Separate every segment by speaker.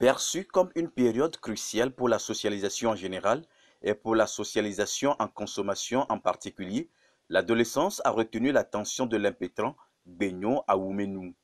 Speaker 1: Perçue comme une période cruciale pour la socialisation en général et pour la socialisation en consommation en particulier, l'adolescence a retenu l'attention de l'impétrant Benno Awoumenou.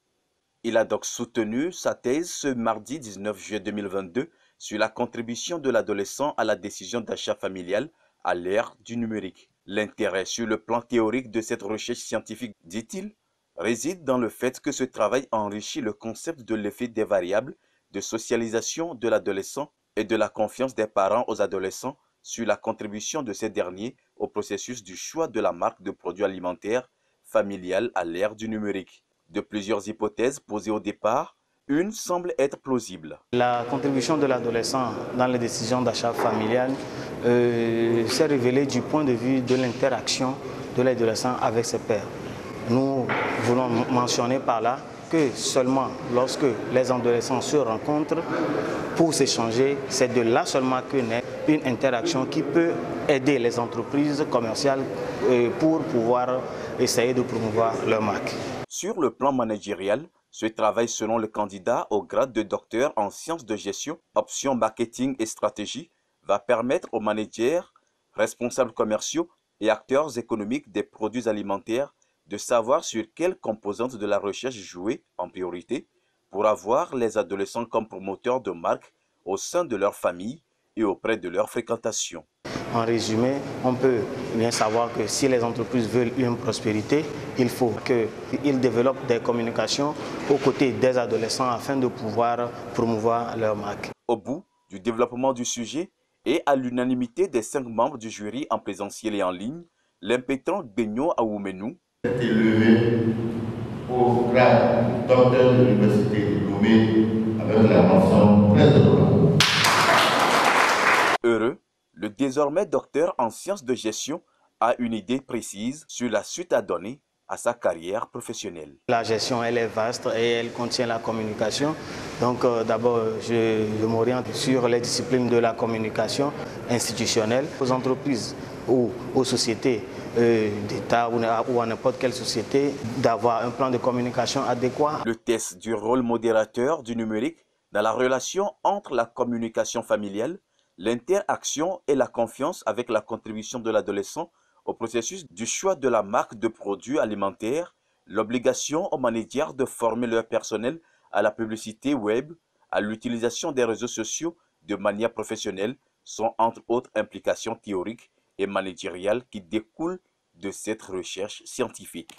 Speaker 1: Il a donc soutenu sa thèse ce mardi 19 juillet 2022 sur la contribution de l'adolescent à la décision d'achat familial à l'ère du numérique. L'intérêt sur le plan théorique de cette recherche scientifique, dit-il, réside dans le fait que ce travail enrichit le concept de l'effet des variables de socialisation de l'adolescent et de la confiance des parents aux adolescents sur la contribution de ces derniers au processus du choix de la marque de produits alimentaires familial à l'ère du numérique. De plusieurs hypothèses posées au départ, une semble être plausible.
Speaker 2: La contribution de l'adolescent dans les décisions d'achat familial s'est révélée du point de vue de l'interaction de l'adolescent avec ses pairs. Nous voulons mentionner par là que seulement lorsque les adolescents se rencontrent pour s'échanger, c'est de là seulement que naît une interaction qui peut aider les entreprises commerciales pour pouvoir essayer de promouvoir leur marque.
Speaker 1: Sur le plan managérial, ce travail selon le candidat au grade de docteur en sciences de gestion, option marketing et stratégie, va permettre aux managers, responsables commerciaux et acteurs économiques des produits alimentaires de savoir sur quelles composantes de la recherche jouer en priorité pour avoir les adolescents comme promoteurs de marque au sein de leur famille et auprès de leur fréquentation.
Speaker 2: En résumé, on peut bien savoir que si les entreprises veulent une prospérité, il faut qu'ils développent des communications aux côtés des adolescents afin de pouvoir promouvoir leur marque.
Speaker 1: Au bout du développement du sujet et à l'unanimité des 5 membres du jury en présentiel et en ligne, l'impétrant Benno Awoumenou
Speaker 3: est élevé au grade docteur de l'université de Lomé avec la mention très honorable.
Speaker 1: Heureux, le désormais docteur en sciences de gestion a une idée précise sur la suite à donner à sa carrière professionnelle.
Speaker 2: La gestion, elle est vaste et elle contient la communication. Donc d'abord, je m'oriente sur les disciplines de la communication institutionnelle aux entreprises ou aux sociétés d'État ou à n'importe quelle société d'avoir un plan de communication adéquat.
Speaker 1: Le test du rôle modérateur du numérique dans la relation entre la communication familiale, l'interaction et la confiance avec la contribution de l'adolescent au processus du choix de la marque de produits alimentaires, l'obligation aux managers de former leur personnel à la publicité web, à l'utilisation des réseaux sociaux de manière professionnelle sont entre autres implications théoriques et managériales qui découlent de cette recherche scientifique.